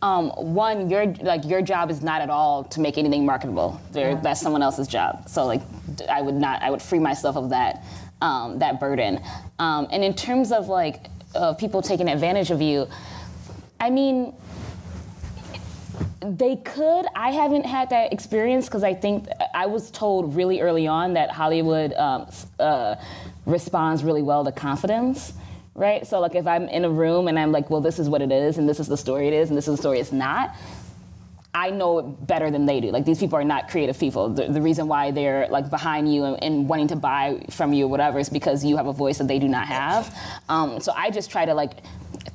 One, your job is not at all to make anything marketable. That's someone else's job. So like, I would free myself of that burden. And in terms of like people taking advantage of you, I mean, they could. I haven't had that experience because I think I was told really early on that Hollywood responds really well to confidence, right? So like if I'm in a room and I'm like, well, this is what it is, and this is the story it is, and this is the story it's not, I know it better than they do. Like these people are not creative people. The reason why they're like behind you and wanting to buy from you or whatever is because you have a voice that they do not have. So I just try to like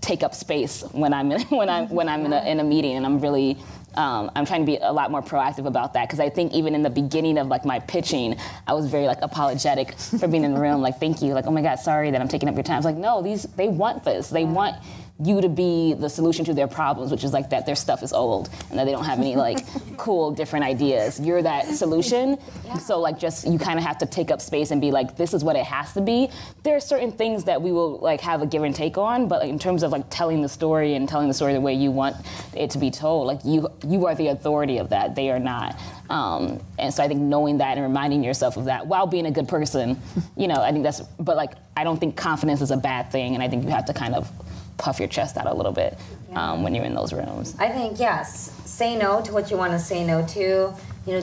take up space when I'm in a meeting, and I'm really I'm trying to be a lot more proactive about that because I think even in the beginning of like my pitching, I was very like apologetic for being in the room. Like, thank you. Like, oh my God, sorry that I'm taking up your time. I was like, no, they want this. They want you to be the solution to their problems, which is like that their stuff is old and that they don't have any like cool different ideas. You're that solution. So like just you kind of have to take up space and be like, this is what it has to be. There are certain things that we will like have a give and take on, but like, in terms of like telling the story the way you want it to be told, like you are the authority of that. They are not. And so I think knowing that and reminding yourself of that while being a good person, I think but like I don't think confidence is a bad thing, and I think you have to kind of puff your chest out a little bit when you're in those rooms. I think, yes, say no to what you want to say no to,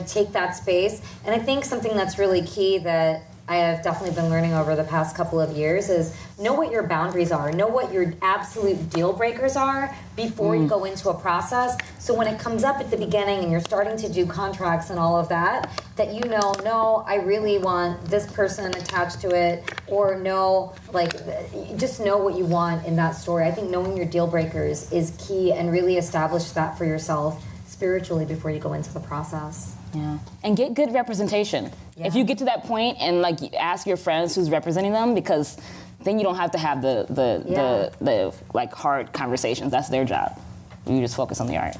take that space. And I think something that's really key that I have definitely been learning over the past couple of years is know what your boundaries are, know what your absolute deal breakers are before you go into a process. So when it comes up at the beginning and you're starting to do contracts and all of that no, I really want this person attached to it, or no, like, just know what you want in that story. I think knowing your deal breakers is key, and really establish that for yourself spiritually before you go into the process. Yeah, and get good representation. Yeah. If you get to that point and like ask your friends who's representing them, because then you don't have to have the like hard conversations. That's their job. You just focus on the art.